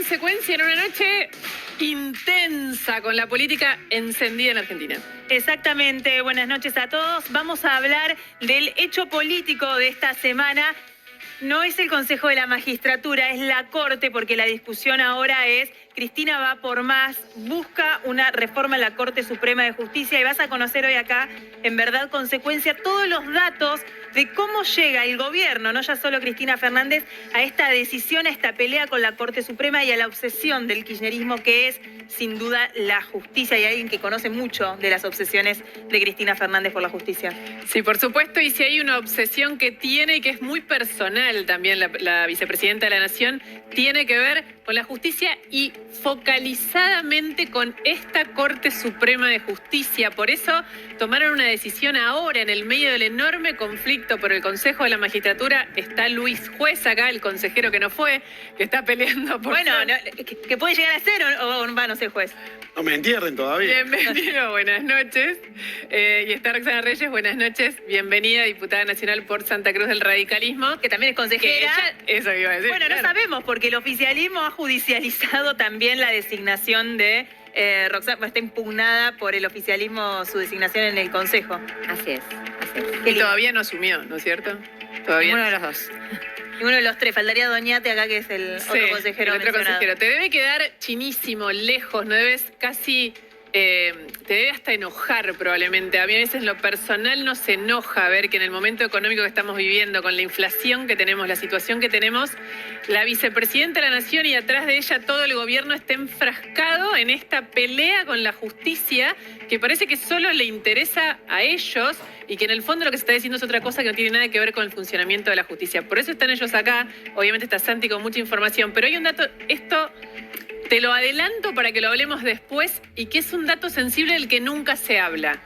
consecuencia en una noche intensa con la política encendida en Argentina. Exactamente, buenas noches a todos. Vamos a hablar del hecho político de esta semana. No es el Consejo de la Magistratura, es la Corte, porque la discusión ahora es Cristina va por más, busca una reforma en la Corte Suprema de Justicia y vas a conocer hoy acá, en Verdad Consecuencia, todos los datos de cómo llega el gobierno, no ya solo Cristina Fernández, a esta decisión, a esta pelea con la Corte Suprema y a la obsesión del kirchnerismo que es, sin duda, la justicia. Y alguien que conoce mucho de las obsesiones de Cristina Fernández por la justicia. Sí, por supuesto, y si hay una obsesión que tiene y que es muy personal también la vicepresidenta de la Nación, tiene que ver con la justicia y focalizadamente con esta Corte Suprema de Justicia. Por eso tomaron una decisión ahora, en el medio del enorme conflicto por el Consejo de la Magistratura. Está Luis Juez acá, el consejero que no fue, que está peleando por... Bueno, que puede llegar a ser o va a no ser juez. No me entierren todavía. Bienvenido, buenas noches. Y está Roxana Reyes, buenas noches. Bienvenida, diputada nacional por Santa Cruz del Radicalismo. Que también es consejera. Eso iba a decir. Bueno, claro. No sabemos, porque el oficialismo ha judicializado también la designación de Roxana. Está impugnada por el oficialismo su designación en el Consejo. Así es. Y todavía no asumió, ¿no es cierto? Todavía. Ninguno de los dos. Ninguno de los tres. Faltaría Doñate acá, que es el otro consejero el otro mencionado. consejero. Te debe quedar chinísimo, lejos, no debes casi... te debe hasta enojar probablemente. A mí a veces lo personal nos enoja ver que en el momento económico que estamos viviendo, con la inflación que tenemos, la situación que tenemos, la vicepresidenta de la Nación y atrás de ella todo el gobierno esté enfrascado en esta pelea con la justicia que parece que solo le interesa a ellos y que en el fondo lo que se está diciendo es otra cosa que no tiene nada que ver con el funcionamiento de la justicia. Por eso están ellos acá. Obviamente está Santi con mucha información, pero hay un dato, esto... Te lo adelanto para que lo hablemos después y que es un dato sensible del que nunca se habla.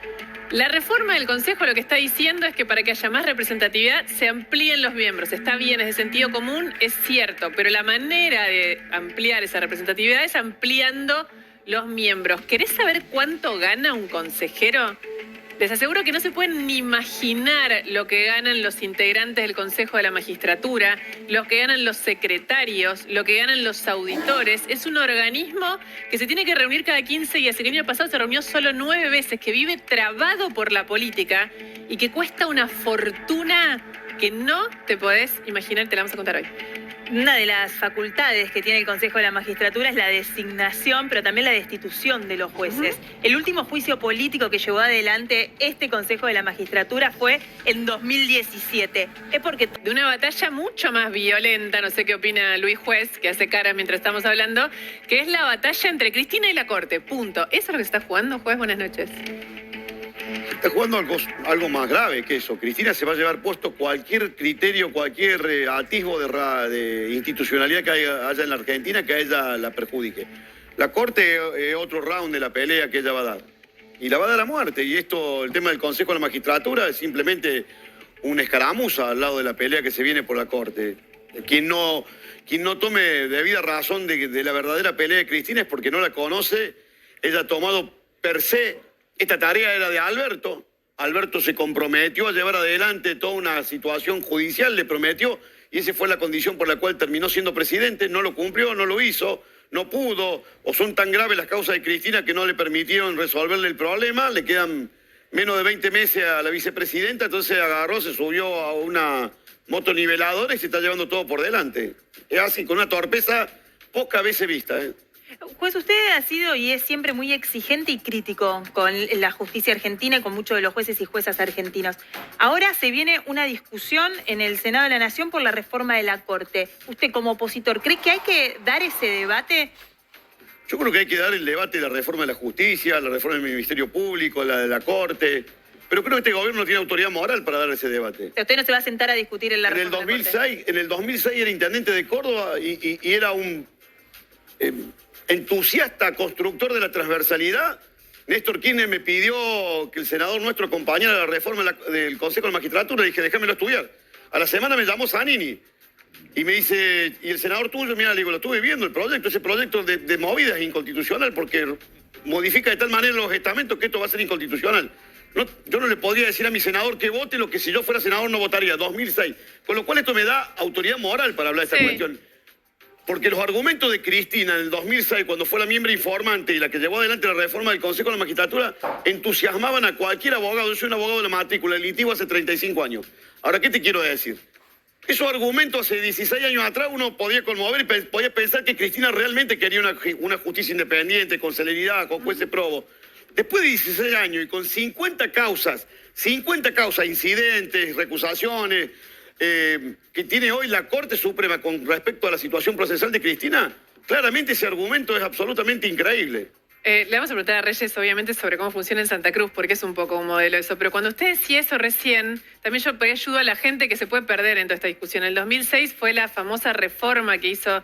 La reforma del Consejo lo que está diciendo es que para que haya más representatividad se amplíen los miembros. Está bien, es de sentido común, es cierto, pero la manera de ampliar esa representatividad es ampliando los miembros. ¿Querés saber cuánto gana un consejero? Les aseguro que no se pueden ni imaginar lo que ganan los integrantes del Consejo de la Magistratura, lo que ganan los secretarios, lo que ganan los auditores. Es un organismo que se tiene que reunir cada 15 días. El año pasado se reunió solo 9 veces, que vive trabado por la política y que cuesta una fortuna que no te podés imaginar. Te la vamos a contar hoy. Una de las facultades que tiene el Consejo de la Magistratura es la designación, pero también la destitución de los jueces. El último juicio político que llevó adelante este Consejo de la Magistratura fue en 2017. Es porque... De una batalla mucho más violenta, no sé qué opina Luis Juez, que hace caras mientras estamos hablando, que es la batalla entre Cristina y la Corte, punto. ¿Eso es lo que se está jugando, Juez? Buenas noches. Está jugando algo más grave que eso. Cristina se va a llevar puesto cualquier criterio, cualquier atisbo de institucionalidad que haya en la Argentina que a ella la perjudique. La Corte es otro round de la pelea que ella va a dar. Y la va a dar a muerte. Y esto, el tema del Consejo de la Magistratura, es simplemente una escaramuza al lado de la pelea que se viene por la Corte. Quien no tome debida razón de la verdadera pelea de Cristina es porque no la conoce. Ella ha tomado per se... Esta tarea era de Alberto. Alberto se comprometió a llevar adelante toda una situación judicial, le prometió, y esa fue la condición por la cual terminó siendo presidente. No lo cumplió, no lo hizo, no pudo, o son tan graves las causas de Cristina que no le permitieron resolverle el problema. Le quedan menos de 20 meses a la vicepresidenta, entonces agarró, se subió a una moto niveladora y se está llevando todo por delante. Es así, con una torpeza pocas veces vista, ¿eh? Juez, usted ha sido y es siempre muy exigente y crítico con la justicia argentina y con muchos de los jueces y juezas argentinos. Ahora se viene una discusión en el Senado de la Nación por la reforma de la Corte. Usted como opositor, ¿cree que hay que dar ese debate? Yo creo que hay que dar el debate de la reforma de la justicia, la reforma del Ministerio Público, la de la Corte. Pero creo que este gobierno no tiene autoridad moral para dar ese debate. Usted no se va a sentar a discutir en la reforma de la Corte. En el 2006 era intendente de Córdoba y era un... entusiasta constructor de la transversalidad. Néstor Kirchner me pidió que el senador nuestro acompañara la reforma del Consejo de la Magistratura. Dije, déjamelo estudiar. A la semana me llamó Zanini y me dice, ¿y el senador tuyo? Mira, le digo, lo estuve viendo el proyecto. Ese proyecto de movida es inconstitucional porque modifica de tal manera los estamentos que esto va a ser inconstitucional. No, yo no le podría decir a mi senador que vote lo que si yo fuera senador no votaría. 2006. Con lo cual esto me da autoridad moral para hablar de esta cuestión. Porque los argumentos de Cristina en el 2006, cuando fue la miembro informante y la que llevó adelante la reforma del Consejo de la Magistratura, entusiasmaban a cualquier abogado. Yo soy un abogado de la matrícula, el litigo hace 35 años. Ahora, ¿qué te quiero decir? Esos argumentos hace 16 años atrás uno podía conmover y podía pensar que Cristina realmente quería una justicia independiente, con celeridad, con jueces probos. Después de 16 años y con 50 causas, incidentes, recusaciones, que tiene hoy la Corte Suprema con respecto a la situación procesal de Cristina, claramente ese argumento es absolutamente increíble. Le vamos a preguntar a Reyes, obviamente, sobre cómo funciona en Santa Cruz, porque es un poco un modelo eso. Pero cuando usted decía eso recién, también yo ayudo a la gente que se puede perder en toda esta discusión. En el 2006 fue la famosa reforma que hizo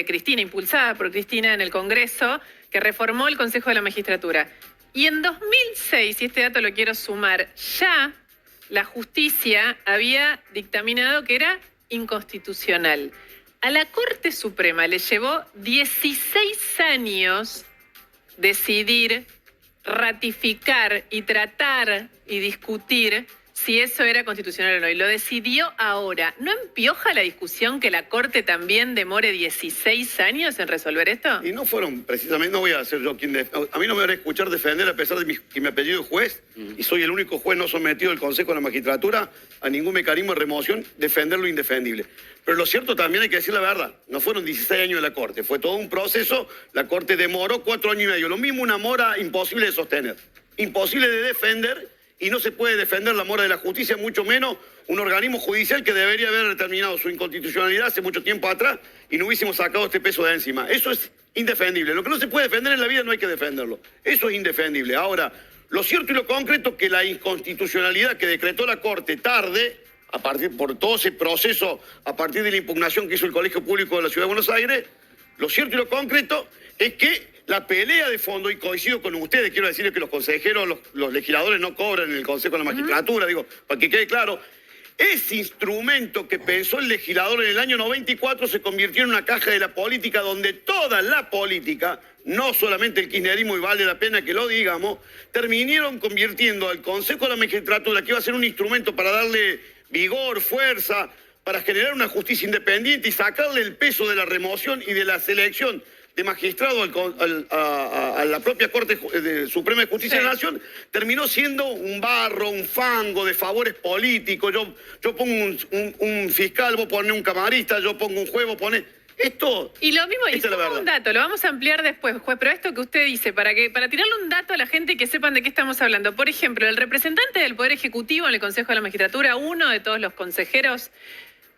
Cristina, impulsada por Cristina en el Congreso, que reformó el Consejo de la Magistratura. Y en 2006, y este dato lo quiero sumar, ya la justicia había dictaminado que era inconstitucional. A la Corte Suprema le llevó 16 años decidir, ratificar y tratar y discutir si eso era constitucional o no. Y lo decidió ahora. ¿No empioja la discusión que la Corte también demore 16 años en resolver esto? Y no fueron, precisamente, no voy a ser yo quien... A mí no me van a escuchar defender, a pesar de que mi apellido es juez, y soy el único juez no sometido del Consejo de la Magistratura a ningún mecanismo de remoción, defender lo indefendible. Pero lo cierto también hay que decir la verdad, no fueron 16 años de la Corte, fue todo un proceso, la Corte demoró 4 años y medio, lo mismo una mora imposible de sostener, imposible de defender, y no se puede defender la mora de la justicia, mucho menos un organismo judicial que debería haber determinado su inconstitucionalidad hace mucho tiempo atrás y no hubiésemos sacado este peso de encima. Eso es indefendible. Lo que no se puede defender en la vida no hay que defenderlo. Eso es indefendible. Ahora, lo cierto y lo concreto es que la inconstitucionalidad que decretó la Corte tarde, por todo ese proceso, a partir de la impugnación que hizo el Colegio Público de la Ciudad de Buenos Aires, lo cierto y lo concreto es que la pelea de fondo, y coincido con ustedes, quiero decirles que los consejeros, los legisladores no cobran en el Consejo de la Magistratura, digo, para que quede claro, ese instrumento que pensó el legislador en el año 94 se convirtió en una caja de la política donde toda la política, no solamente el kirchnerismo, y vale la pena que lo digamos, terminaron convirtiendo al Consejo de la Magistratura, que iba a ser un instrumento para darle vigor, fuerza, para generar una justicia independiente y sacarle el peso de la remoción y de la selección de magistrado a la propia Corte Suprema de Justicia de la Nación, terminó siendo un barro, un fango de favores políticos. Yo pongo un fiscal, vos ponés un camarista, yo pongo un juez, vos ponés... Esto... Y lo mismo, y un dato, lo vamos a ampliar después, juez, pero esto que usted dice, para tirarle un dato a la gente que sepan de qué estamos hablando. Por ejemplo, el representante del Poder Ejecutivo en el Consejo de la Magistratura, uno de todos los consejeros,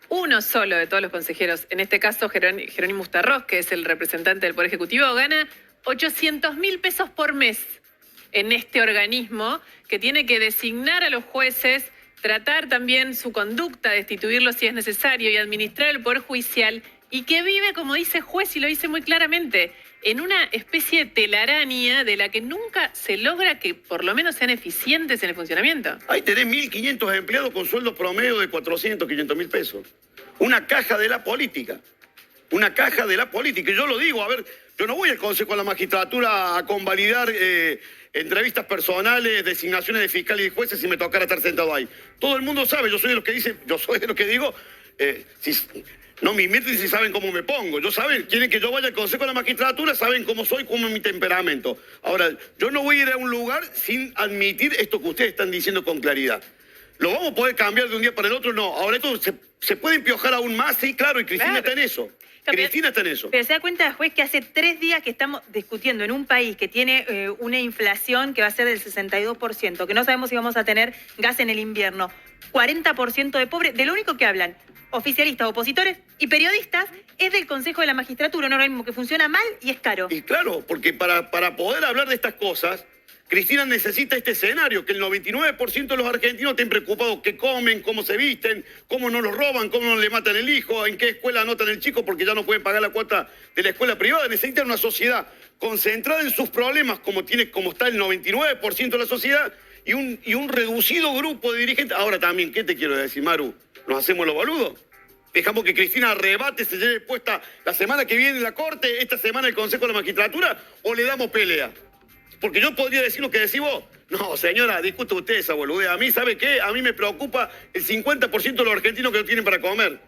uno solo de todos los consejeros, en este caso Jerónimo Ustarroz, que es el representante del Poder Ejecutivo, gana 800.000 pesos por mes en este organismo que tiene que designar a los jueces, tratar también su conducta, destituirlo si es necesario y administrar el Poder Judicial, y que vive, como dice juez, y lo dice muy claramente, en una especie de telaraña de la que nunca se logra que por lo menos sean eficientes en el funcionamiento. Ahí tenés 1.500 empleados con sueldo promedio de 400, 500.000 pesos. Una caja de la política. Una caja de la política. Y yo lo digo, a ver, yo no voy al Consejo de la Magistratura a convalidar entrevistas personales, designaciones de fiscales y de jueces si me tocara estar sentado ahí. Todo el mundo sabe, yo soy de los que dicen, yo soy de los que digo, no me inventen si saben cómo me pongo. Quieren que yo vaya al Consejo de la Magistratura, saben cómo soy, cómo es mi temperamento. Ahora, yo no voy a ir a un lugar sin admitir esto que ustedes están diciendo con claridad. ¿Lo vamos a poder cambiar de un día para el otro? No. Ahora esto se puede empiojar aún más, sí, claro, y Cristina está en eso. Cristina está en eso. Pero se da cuenta, juez, que hace 3 días que estamos discutiendo en un país que tiene una inflación que va a ser del 62%, que no sabemos si vamos a tener gas en el invierno, 40% de pobres, de lo único que hablan oficialistas, opositores y periodistas es del Consejo de la Magistratura, un organismo que funciona mal y es caro. Y claro, porque para poder hablar de estas cosas, Cristina necesita este escenario, que el 99% de los argentinos estén preocupados qué comen, cómo se visten, cómo no los roban, cómo no le matan el hijo, en qué escuela anotan el chico porque ya no pueden pagar la cuota de la escuela privada. Necesitan una sociedad concentrada en sus problemas como está el 99% de la sociedad y un reducido grupo de dirigentes. Ahora también, ¿qué te quiero decir, Maru? ¿Nos hacemos los boludos? ¿Dejamos que Cristina arrebate, se lleve puesta la semana que viene en la Corte, esta semana el Consejo de la Magistratura, o le damos pelea? Porque yo podría decir lo que decís vos. No, señora, discute usted esa boludez. A mí, ¿sabe qué? A mí me preocupa el 50% de los argentinos que no tienen para comer.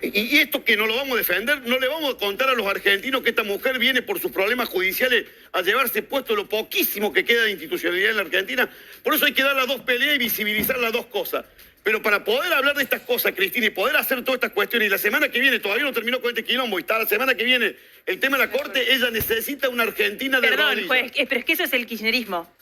Y esto que no lo vamos a defender, no le vamos a contar a los argentinos que esta mujer viene por sus problemas judiciales a llevarse puesto lo poquísimo que queda de institucionalidad en la Argentina. Por eso hay que dar las dos peleas y visibilizar las dos cosas. Pero para poder hablar de estas cosas, Cristina, y poder hacer todas estas cuestiones, y la semana que viene, todavía no terminó con este quilombo, y está la semana que viene el tema de la Corte, ella necesita una Argentina de Perdón, rodillas. pues, pero es que eso es el kirchnerismo.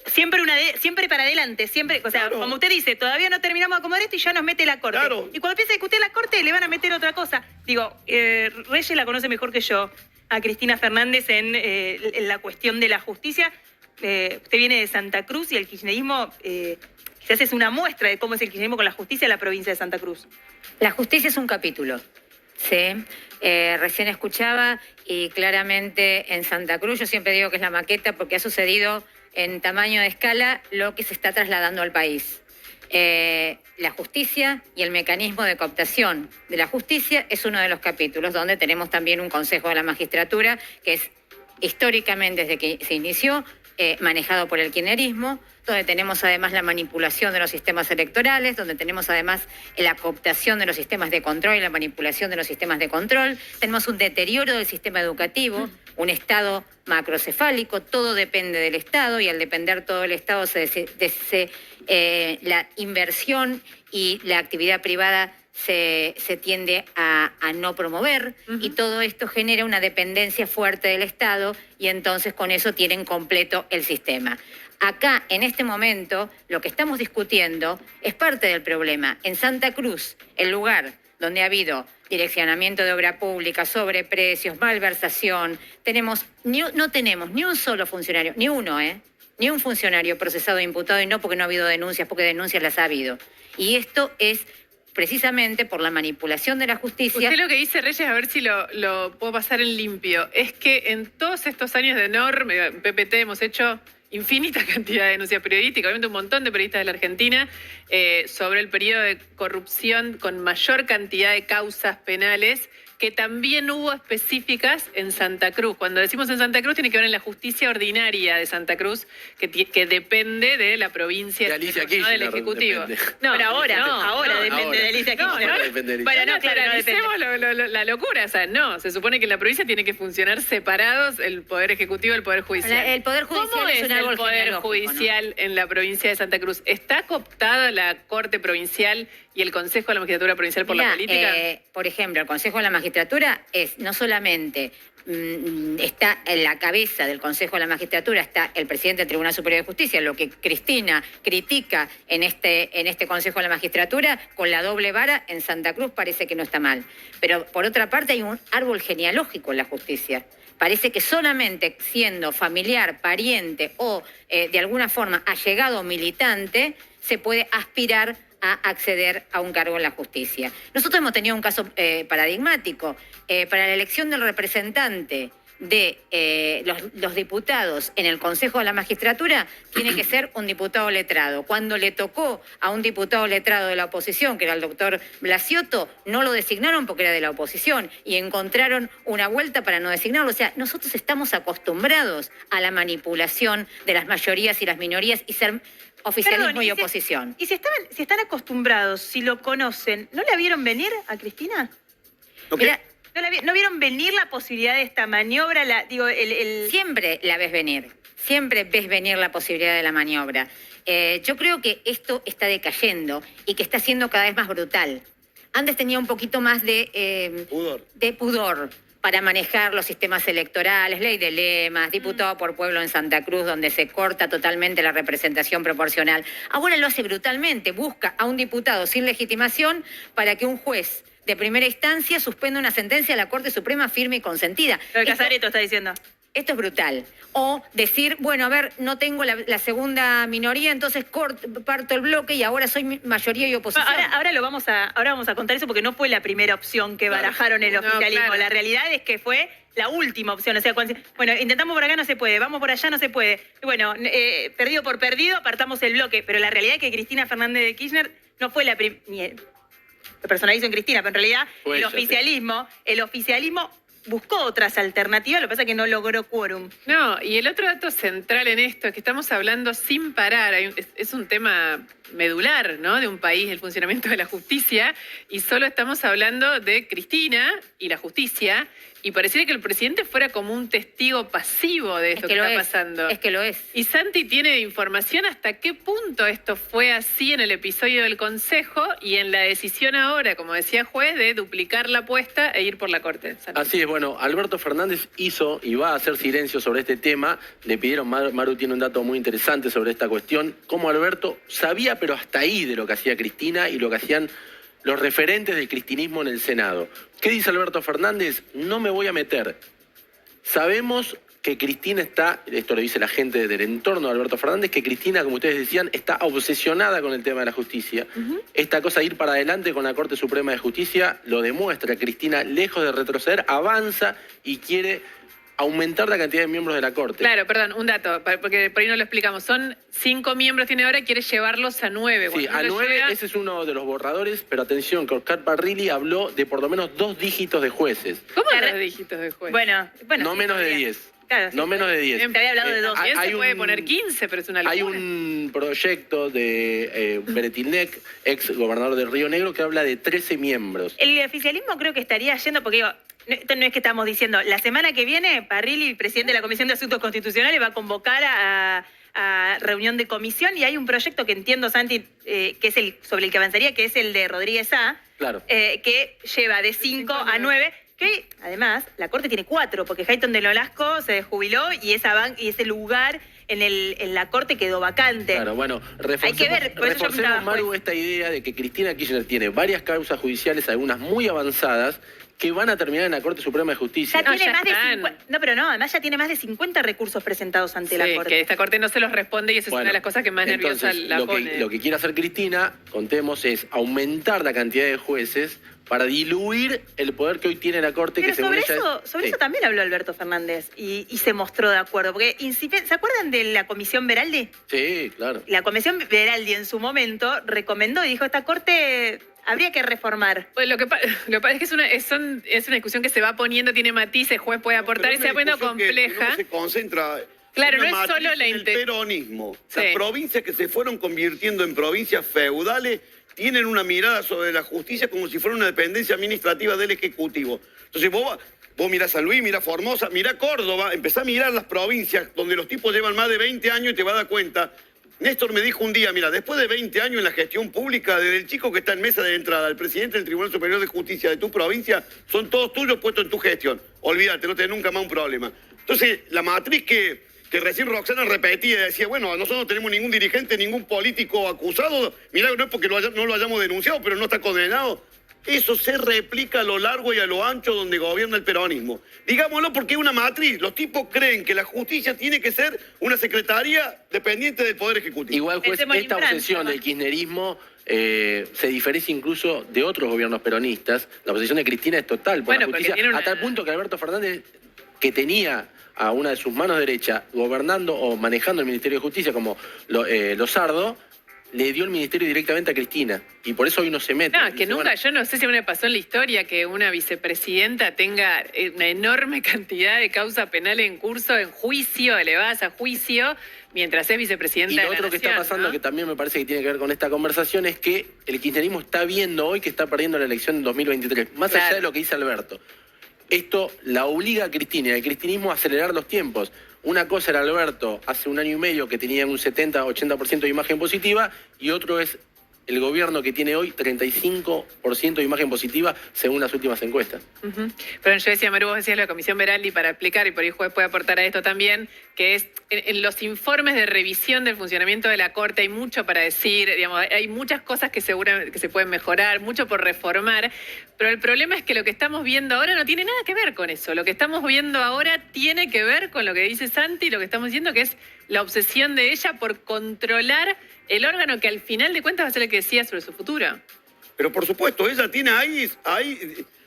Siempre siempre para adelante, siempre, o sea, Claro. como usted dice, todavía no terminamos de acomodar esto y ya nos mete la Corte. Claro. Y cuando empiece a discutir la Corte le van a meter otra cosa. Digo, Reyes la conoce mejor que yo, a Cristina Fernández en la cuestión de la justicia. Usted viene de Santa Cruz y el kirchnerismo... quizás es una muestra de cómo es el kirchnerismo con la justicia en la provincia de Santa Cruz. La justicia es un capítulo, ¿sí? Recién escuchaba y claramente en Santa Cruz, yo siempre digo que es la maqueta porque ha sucedido en tamaño de escala lo que se está trasladando al país. La justicia y el mecanismo de cooptación de la justicia es uno de los capítulos donde tenemos también un Consejo de la Magistratura que es históricamente desde que se inició manejado por el kirchnerismo, donde tenemos además la manipulación de los sistemas electorales, donde tenemos además la cooptación de los sistemas de control y la manipulación de los sistemas de control. Tenemos un deterioro del sistema educativo, un Estado macrocefálico, todo depende del Estado y al depender todo el Estado la inversión y la actividad privada se tiende a no promover y todo esto genera una dependencia fuerte del Estado y entonces con eso tienen completo el sistema. Acá, en este momento, lo que estamos discutiendo es parte del problema. En Santa Cruz, el lugar donde ha habido direccionamiento de obra pública, sobreprecios, malversación, no tenemos ni un solo funcionario, ni uno, ni un funcionario procesado e imputado, y no porque no ha habido denuncias, porque denuncias las ha habido. Y esto es precisamente por la manipulación de la justicia. Usted lo que dice, Reyes, a ver si lo puedo pasar en limpio, es que en todos estos años de enorme, en PPT hemos hecho infinita cantidad de denuncias periodísticas, obviamente un montón de periodistas de la Argentina, sobre el periodo de corrupción con mayor cantidad de causas penales, que también hubo específicas en Santa Cruz. Cuando decimos en Santa Cruz, tiene que ver en la justicia ordinaria de Santa Cruz, que depende de la provincia, de Alicia no Kirchner, del Ejecutivo. depende. No, pero ahora depende de Alicia Kirchner. Ahora depende de Bueno, no, claro, no depende. Analicemos la locura. O sea, no, se supone que en la provincia tiene que funcionar separados el Poder Ejecutivo y el Poder Judicial. El Poder Judicial ¿Cómo es es un árbol el Poder genealógico, Judicial en la provincia de Santa Cruz? ¿Está cooptada la Corte Provincial y el Consejo de la Magistratura Provincial por la política? Por ejemplo, el Consejo de la Magistratura no solamente está en la cabeza del Consejo de la Magistratura, está el presidente del Tribunal Superior de Justicia, lo que Cristina critica en este Consejo de la Magistratura, con la doble vara en Santa Cruz parece que no está mal. Pero por otra parte hay un árbol genealógico en la justicia. Parece que solamente siendo familiar, pariente o de alguna forma allegado o militante se puede aspirar a acceder a un cargo en la justicia. Nosotros hemos tenido un caso paradigmático. Para la elección del representante de los diputados en el Consejo de la Magistratura tiene que ser un diputado letrado. Cuando le tocó a un diputado letrado de la oposición, que era el doctor Blasciotto, no lo designaron porque era de la oposición y encontraron una vuelta para no designarlo. O sea, nosotros estamos acostumbrados a la manipulación de las mayorías y las minorías y ser oficialismo. Perdón, y oposición. Y si están acostumbrados, si lo conocen, ¿no la vieron venir a Cristina? Mira, ¿No vieron venir la posibilidad de esta maniobra? Siempre la ves venir. Siempre ves venir la posibilidad de la maniobra. Yo creo que esto está decayendo y que está siendo cada vez más brutal. Antes tenía un poquito más de pudor para manejar los sistemas electorales, ley de lemas, diputado por pueblo en Santa Cruz, donde se corta totalmente la representación proporcional. Ahora lo hace brutalmente, busca a un diputado sin legitimación para que un juez de primera instancia suspenda una sentencia de la Corte Suprema firme y consentida. Lo de Casareto está diciendo. Esto es brutal. O decir, bueno, a ver, no tengo la segunda minoría, entonces parto el bloque y ahora soy mayoría y oposición. Ahora vamos a contar eso porque no fue la primera opción que barajaron el oficialismo. Claro. La realidad es que fue la última opción. O sea, bueno, intentamos por acá, no se puede, vamos por allá, no se puede. Y bueno, perdido por perdido, apartamos el bloque. Pero la realidad es que Cristina Fernández de Kirchner no fue la primera. Lo personalizo en Cristina, pero en realidad el oficialismo buscó otras alternativas, lo que pasa es que no logró quórum. No, y el otro dato central en esto es que estamos hablando sin parar. Es un tema medular, ¿no? De un país, el funcionamiento de la justicia, y solo estamos hablando de Cristina y la justicia, y pareciera que el presidente fuera como un testigo pasivo de esto que está pasando. Es que lo es. Y Santi tiene información hasta qué punto esto fue así en el episodio del Consejo y en la decisión ahora, como decía juez, de duplicar la apuesta e ir por la Corte. Santi. Así es, bueno, Alberto Fernández hizo y va a hacer silencio sobre este tema. Le pidieron, Maru tiene un dato muy interesante sobre esta cuestión, cómo Alberto sabía, pero hasta ahí, de lo que hacía Cristina y lo que hacían los referentes del cristinismo en el Senado. ¿Qué dice Alberto Fernández? No me voy a meter. Sabemos que Cristina está, esto lo dice la gente del entorno de Alberto Fernández, que Cristina, como ustedes decían, está obsesionada con el tema de la justicia. Esta cosa de ir para adelante con la Corte Suprema de Justicia lo demuestra. Cristina, lejos de retroceder, avanza y quiere aumentar la cantidad de miembros de la Corte. Claro, perdón, un dato, porque por ahí no lo explicamos. Son 5 miembros tiene ahora y quiere llevarlos a 9. Sí, a 9, ese es uno de los borradores, pero atención, que Oscar Parrilli habló de por lo menos 2 dígitos de jueces. ¿Cómo 2 dígitos de jueces? Bueno. No sí, menos de 10. Claro, no menos de 10. Te había hablado de 2. Se puede poner 15, pero es una locura. Hay un proyecto de Beretilnec, ex gobernador de Río Negro, que habla de 13 miembros. El oficialismo creo que estaría yendo, porque digo, esto no es que estamos diciendo, la semana que viene Parrilli, presidente de la Comisión de Asuntos Constitucionales, va a convocar a reunión de comisión y hay un proyecto que entiendo, Santi, que es el sobre el que avanzaría, que es el de Rodríguez A, Claro. Que lleva de 5 a 9, que además la Corte tiene 4, porque Hayton de Nolasco se jubiló y ese lugar en la Corte quedó vacante. Claro, bueno, Hay que ver, por eso yo reforcemos, preguntaba, Maru, juez. esta idea de que Cristina Kirchner tiene varias causas judiciales, algunas muy avanzadas, que van a terminar en la Corte Suprema de Justicia. Ya tiene ya más de están. 50, no, pero no, además ya tiene más de 50 recursos presentados ante la Corte. Que esta Corte no se los responde y eso es Bueno, una de las cosas que más nerviosa entonces, la lo pone. que, lo que quiere hacer Cristina, contemos, es aumentar la cantidad de jueces para diluir el poder que hoy tiene la Corte. Pero que según sobre ella eso también habló Alberto Fernández y se mostró de acuerdo. Porque ¿se acuerdan de la Comisión Veraldi? Sí, claro. La Comisión Veraldi en su momento recomendó y dijo, esta Corte habría que reformar. Pues lo que pasa es que es una discusión que se va poniendo, tiene matices, juez puede aportar y se va poniendo compleja. No se concentra. Claro, una no es matriz solo la en el peronismo. Sí. Las provincias que se fueron convirtiendo en provincias feudales tienen una mirada sobre la justicia como si fuera una dependencia administrativa del Ejecutivo. Entonces vos mirás San Luis, mirás Formosa, mirá Córdoba, empezá a mirar las provincias donde los tipos llevan más de 20 años y te vas a dar cuenta. Néstor me dijo un día, mira, después de 20 años en la gestión pública, desde el chico que está en mesa de entrada, el presidente del Tribunal Superior de Justicia de tu provincia, son todos tuyos puestos en tu gestión. Olvídate, no tenés nunca más un problema. Entonces, la matriz que recién Roxana repetía y decía, bueno, nosotros no tenemos ningún dirigente, ningún político acusado, mirá, no es porque no lo hayamos denunciado, pero no está condenado. Eso se replica a lo largo y a lo ancho donde gobierna el peronismo. Digámoslo porque es una matriz. Los tipos creen que la justicia tiene que ser una secretaría dependiente del Poder Ejecutivo. Igual, juez, Pensemos en esta Francia, obsesión ¿no? del kirchnerismo se diferencia incluso de otros gobiernos peronistas. La obsesión de Cristina es total por Bueno, la porque justicia, tiene una- a tal punto que Alberto Fernández, que tenía a una de sus manos derechas gobernando o manejando el Ministerio de Justicia como Lozardo, le dio el ministerio directamente a Cristina. Y por eso hoy no se mete. No, es que Dice, nunca, bueno, yo no sé si me pasó en la historia que una vicepresidenta tenga una enorme cantidad de causa penal en curso, en juicio, elevadas a juicio, mientras es vicepresidenta y de lo la otro que está nación, pasando, ¿no? que también me parece que tiene que ver con esta conversación, es que el kirchnerismo está viendo hoy que está perdiendo la elección en 2023. Más allá Claro. de lo que dice Alberto. Esto la obliga a Cristina y al cristinismo a acelerar los tiempos. Una cosa era Alberto hace un año y medio que tenía un 70-80% de imagen positiva y otro es el gobierno que tiene hoy 35% de imagen positiva según las últimas encuestas. Ujú. Pero yo decía, Maru, vos decías la Comisión Veraldi para explicar, y por ahí el juez puede aportar a esto también, que es en los informes de revisión del funcionamiento de la Corte hay mucho para decir, digamos, hay muchas cosas que seguramente que se pueden mejorar, mucho por reformar, pero el problema es que lo que estamos viendo ahora no tiene nada que ver con eso. Lo que estamos viendo ahora tiene que ver con lo que dice Santi, lo que estamos diciendo que es la obsesión de ella por controlar el órgano que al final de cuentas va a ser el que decida sobre su futuro. Pero por supuesto, ella tiene ahí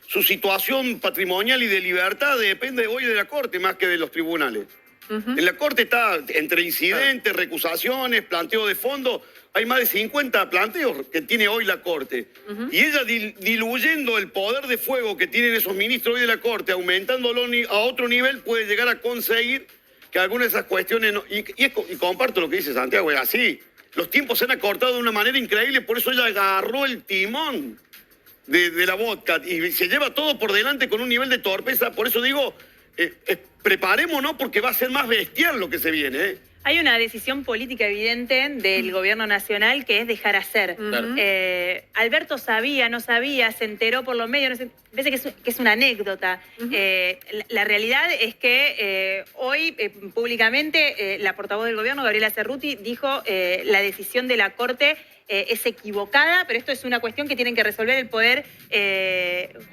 su situación patrimonial y de libertad depende hoy de la Corte más que de los tribunales. En la Corte está entre incidentes, recusaciones, planteo de fondo. hay más de 50 planteos que tiene hoy la Corte. Y ella diluyendo el poder de fuego que tienen esos ministros hoy de la Corte, aumentándolo a otro nivel, puede llegar a conseguir que algunas de esas cuestiones... Y comparto lo que dice Santiago, es así. Los tiempos se han acortado de una manera increíble, por eso ella agarró el timón de la vodka y se lleva todo por delante con un nivel de torpeza. Por eso digo, preparémonos porque va a ser más bestial lo que se viene, ¿eh? Hay una decisión política evidente del gobierno nacional que es dejar hacer. Claro. Alberto sabía, no sabía, se enteró por los medios, parece que es una anécdota. La realidad es que hoy públicamente la portavoz del gobierno, Gabriela Cerruti, dijo la decisión de la Corte es equivocada, pero esto es una cuestión que tienen que resolver el Poder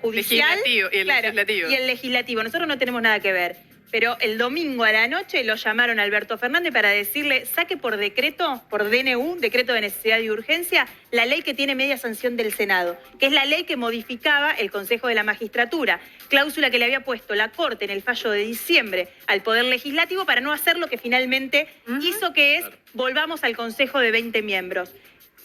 Judicial Legislativo, y el legislativo. y el Legislativo. Nosotros no tenemos nada que ver. Pero el domingo a la noche lo llamaron a Alberto Fernández para decirle, saque por decreto, por DNU, decreto de necesidad y urgencia, la ley que tiene media sanción del Senado, que es la ley que modificaba el Consejo de la Magistratura, cláusula que le había puesto la Corte en el fallo de diciembre al Poder Legislativo para no hacer lo que finalmente hizo, que es volvamos al Consejo de 20 miembros.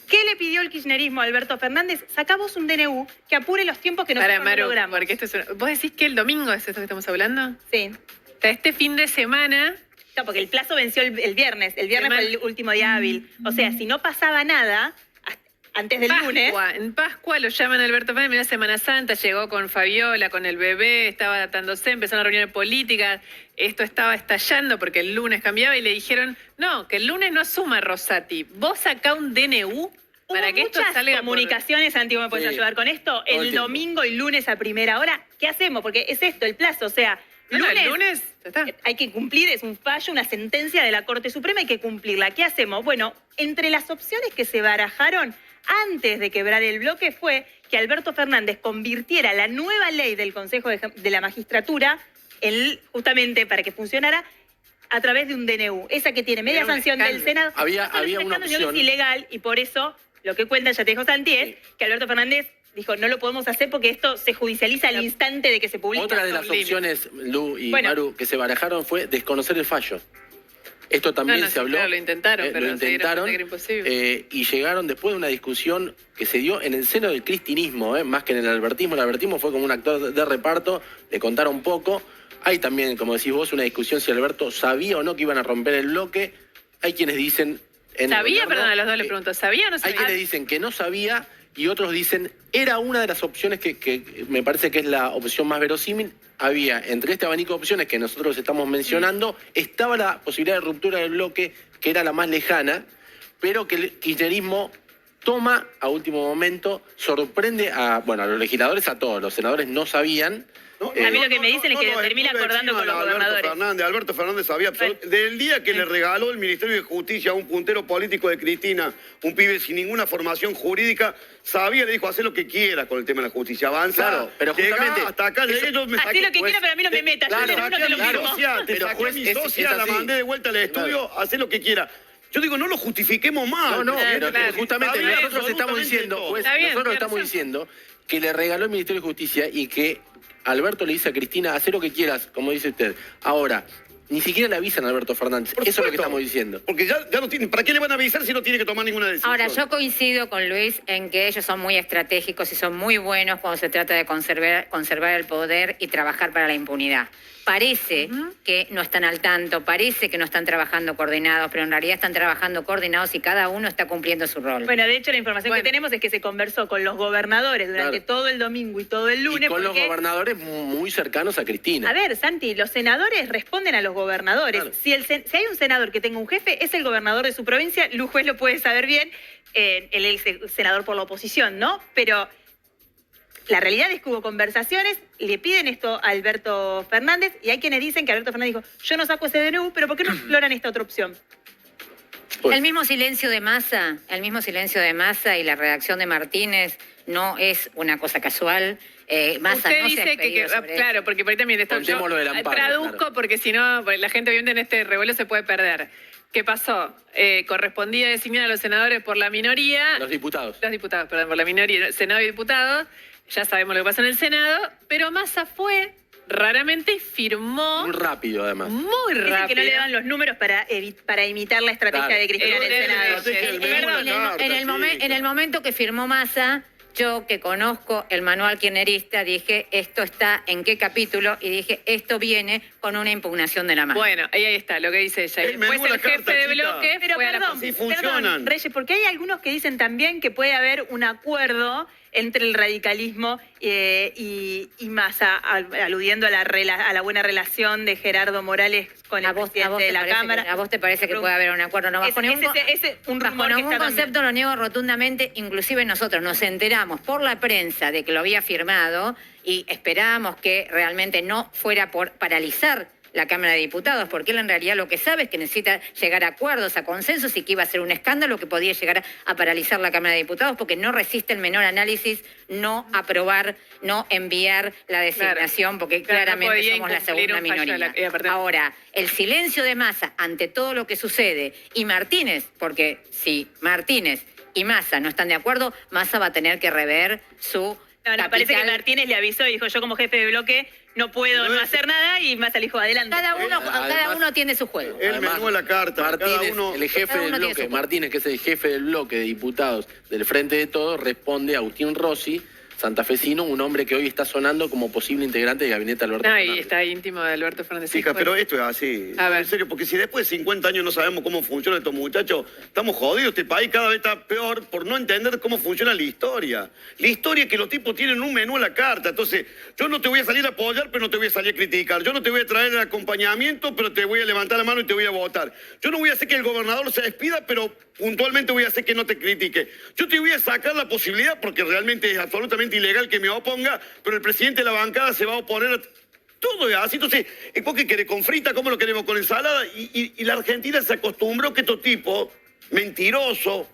¿Qué le pidió el kirchnerismo a Alberto Fernández? Sacamos un DNU que apure los tiempos que nosotros Maru, no logramos. porque esto es ¿vos decís que el domingo es esto que estamos hablando? Sí. O sea, este fin de semana... No, porque el plazo venció el viernes. El viernes fue el último día hábil. O sea, si no pasaba nada antes del lunes... En Pascua lo llaman a Alberto Fernández, mirá, Semana Santa, llegó con Fabiola, con el bebé, estaba adaptándose, empezaron reuniones políticas, esto estaba estallando porque el lunes cambiaba y le dijeron, no, que el lunes no asuma Rosati, vos sacá un DNU para que esto salga comunicaciones, Santiago, ¿me puedes ayudar con esto? El domingo y lunes a primera hora, ¿qué hacemos? Porque es esto, el plazo, o sea... el lunes está. Hay que cumplir, es un fallo, una sentencia de la Corte Suprema, hay que cumplirla. ¿Qué hacemos? Bueno, entre las opciones que se barajaron antes de quebrar el bloque fue que Alberto Fernández convirtiera la nueva ley del Consejo de la Magistratura justamente para que funcionara a través de un DNU. Esa que tiene media sanción del Senado. Había una opción. Es ilegal y por eso lo que cuenta, ya te dijo Santi, es que Alberto Fernández dijo, no lo podemos hacer porque esto se judicializa al instante de que se publica. Otra de las opciones, Lu y Maru, que se barajaron fue desconocer el fallo. Esto también se habló. Claro, lo intentaron, pero lo intentaron, que era imposible. y llegaron después de una discusión que se dio en el seno del cristinismo, más que en el albertismo. El albertismo fue como un actor de reparto, le contaron poco. Hay también, como decís vos, una discusión si Alberto sabía o no que iban a romper el bloque. Hay quienes dicen... ¿Sabía? Perdón, a los dos les pregunto, ¿sabía o no sabía? Hay quienes dicen que no sabía y otros dicen, era una de las opciones que me parece que es la opción más verosímil. Había, entre este abanico de opciones que nosotros estamos mencionando, estaba la posibilidad de ruptura del bloque, que era la más lejana, pero que el kirchnerismo toma a último momento, sorprende a los legisladores, a todos. Los senadores no sabían. A mí lo que me dicen es que termina acordando con los gobernadores. Alberto Fernández sabía del día que le regaló el Ministerio de Justicia a un puntero político de Cristina, un pibe sin ninguna formación jurídica, sabía, le dijo, haz lo que quieras con el tema de la justicia, avanza. Claro, pero justamente... hasta acá, Haz lo que quieras, pero a mí no me metas. Claro, yo no te lo firmo. Te saqué a mi socia, la mandé de vuelta al estudio, haz lo que quiera. Yo digo, no lo justifiquemos más. No, pero justamente Está bien, nosotros estamos diciendo, absolutamente Está bien, nosotros tiene estamos razón. diciendo que le regaló el Ministerio de Justicia y que Alberto le dice a Cristina, haz lo que quieras, como dice usted. Ahora, ni siquiera le avisan a Alberto Fernández. Por Eso es lo que supuesto. estamos diciendo. Porque ya no tienen, ¿para qué le van a avisar si no tiene que tomar ninguna decisión? Ahora, yo coincido con Luis en que ellos son muy estratégicos y son muy buenos cuando se trata de conservar el poder y trabajar para la impunidad. Parece que no están al tanto, parece que no están trabajando coordinados, pero en realidad están trabajando coordinados y cada uno está cumpliendo su rol. Bueno, de hecho, la información que tenemos es que se conversó con los gobernadores durante todo el domingo y todo el lunes. Y con los gobernadores muy cercanos a Cristina. A ver, Santi, los senadores responden a los gobernadores. Claro. Si hay un senador que tenga un jefe, es el gobernador de su provincia. Lujuez lo puede saber bien, él es el senador por la oposición, ¿no? Pero la realidad es que hubo conversaciones, le piden esto a Alberto Fernández y hay quienes dicen que Alberto Fernández dijo, yo no saco ese DNU, pero ¿por qué no exploran esta otra opción? El mismo silencio de Massa y la redacción de Martínez no es una cosa casual. Massa Usted no se dice ha expedido sobre claro, eso. porque por ahí también está, Contemos lo del amparo, traduzco claro. porque si no, la gente obviamente en este revuelo se puede perder. ¿Qué pasó? Correspondía designar a los senadores por la minoría. Los diputados. Los diputados, perdón, por la minoría, Senado y diputados. Ya sabemos lo que pasó en el Senado, pero Massa fue raramente y firmó Muy rápido, además. muy Dicen rápido. que no le dan los números para imitar la estrategia Claro. de Cristina en el Senado. En el momento que firmó Massa, yo que conozco el manual kirchnerista, dije, esto está en qué capítulo, y dije, esto viene con una impugnación de la Massa. Bueno, ahí está lo que dice ella. Y El menú después de el la jefe carta, de chica. bloque Pero fue a la perdón, Así perdón, funcionan. Reyes, porque hay algunos que dicen también que puede haber un acuerdo entre el radicalismo y Massa, aludiendo a la buena relación de Gerardo Morales con el presidente de la Cámara. ¿A vos te parece que puede haber un acuerdo? No, bajo ningún, Ese un bajo rumor que ningún está concepto también. lo niego rotundamente. Inclusive nosotros nos enteramos por la prensa de que lo había firmado y esperábamos que realmente no fuera por paralizar la Cámara de Diputados, porque él en realidad lo que sabe es que necesita llegar a acuerdos, a consensos, y que iba a ser un escándalo que podía llegar a paralizar la Cámara de Diputados, porque no resiste el menor análisis no aprobar, no enviar la designación, porque Claro, no claramente podía somos la incumplir segunda un fallo de minoría. la- y aparte- Ahora, el silencio de Massa ante todo lo que sucede, y Martínez, porque si Martínez y Massa no están de acuerdo, Massa va a tener que rever su No, parece que capital. Martínez le avisó y dijo, yo como jefe de bloque no puedo no hacer nada, y Massa le dijo, adelante. Cada Además- uno tiene su juego. El menú de la carta. Martínez, cada uno... el jefe cada del uno tiene bloque, su- Martínez, que es el jefe del bloque de diputados del Frente de Todos, responde a Agustín Rossi, santafesino, un hombre que hoy está sonando como posible integrante del gabinete de Alberto No, y Fernández. está íntimo de Alberto Fernández. Chica, pero esto es así. A ver. En serio, porque si después de 50 años no sabemos cómo funcionan estos muchachos, estamos jodidos. Este país cada vez está peor por no entender cómo funciona la historia. La historia es que los tipos tienen un menú a la carta. Entonces, yo no te voy a salir a apoyar, pero no te voy a salir a criticar. Yo no te voy a traer el acompañamiento, pero te voy a levantar la mano y te voy a votar. Yo no voy a hacer que el gobernador se despida, pero puntualmente voy a hacer que no te critique. Yo te voy a sacar la posibilidad, porque realmente es absolutamente ilegal que me oponga, pero el presidente de la bancada se va a oponer a... Todo es así. Entonces, ¿vos qué querés? ¿Con frita? ¿Cómo lo queremos? ¿Con ensalada? Y la Argentina se acostumbró que estos tipos, mentirosos,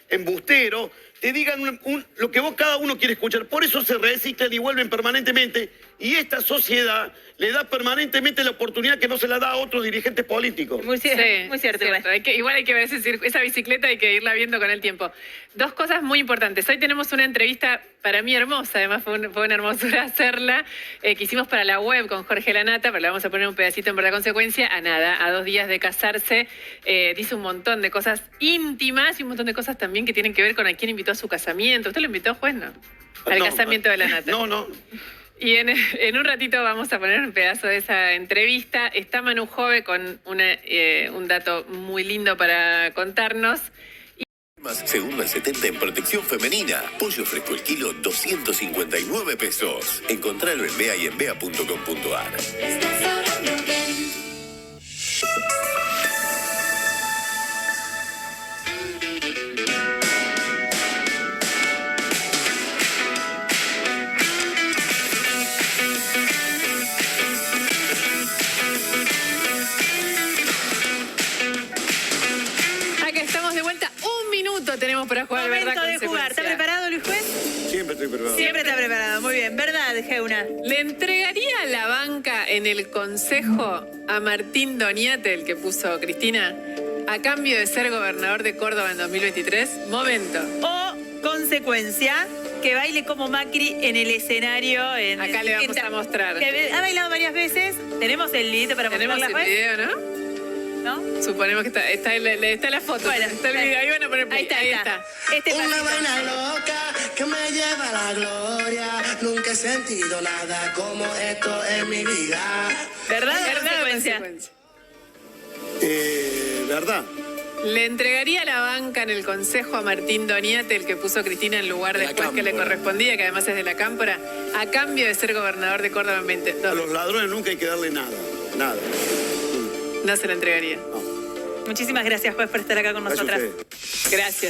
embusteros, te digan lo que vos cada uno quiere escuchar. Por eso se reciclan y vuelven permanentemente. Y esta sociedad le da permanentemente la oportunidad que no se la da a otros dirigentes políticos. Muy cierto, muy cierto. Igual. Igual hay que ver esa bicicleta, hay que irla viendo con el tiempo. Dos cosas muy importantes. Hoy tenemos una entrevista para mí hermosa, además fue una hermosura hacerla, que hicimos para la web con Jorge Lanata, pero le vamos a poner un pedacito en Por la Consecuencia. A 2 días de casarse, dice un montón de cosas íntimas y un montón de cosas también que tienen que ver con a quién invitó a su casamiento. ¿Usted lo invitó, juez? No. Al No, casamiento de Lanata. No. Y en un ratito vamos a poner un pedazo de esa entrevista. Está Manu Jove con un dato muy lindo para contarnos. Más segundo al 70 en protección femenina. Pollo fresco el kilo, 259 pesos. Encontralo en Bea y en bea.com.ar. Acá estamos de vuelta. Un minuto tenemos para jugar, Momento ¿verdad? de jugar. ¿Está preparado, Luis Juez? Siempre estoy preparado. Siempre está preparado. Muy bien. ¿Verdad, Geuna? ¿Le entregaría la banca en el consejo a Martín Doñate, el que puso Cristina, a cambio de ser gobernador de Córdoba en 2023? Momento. O, consecuencia, que baile como Macri en el escenario. Acá le vamos a mostrar. Que ha bailado varias veces. Tenemos el librito para Tenemos mostrarla, el juez, video, ¿no? ¿no? Suponemos que está la foto. Bueno, está el video. Ahí van a poner play. Ahí está. Este Una pasito. vaina loca que me lleva a la gloria. Nunca he sentido nada como esto en mi vida. ¿Verdad o ¿Verdad o consecuencia? consecuencia? ¿Verdad? ¿Le entregaría la banca en el consejo a Martín Doñate, el que puso Cristina en lugar De la después que le Cámpora. correspondía, que además es de la Cámpora, a cambio de ser gobernador de Córdoba en A 22? los ladrones nunca hay que darle nada. Nada. No se la entregaría. Muchísimas gracias, juez, por estar acá con Gracias a nosotras. ustedes. Gracias.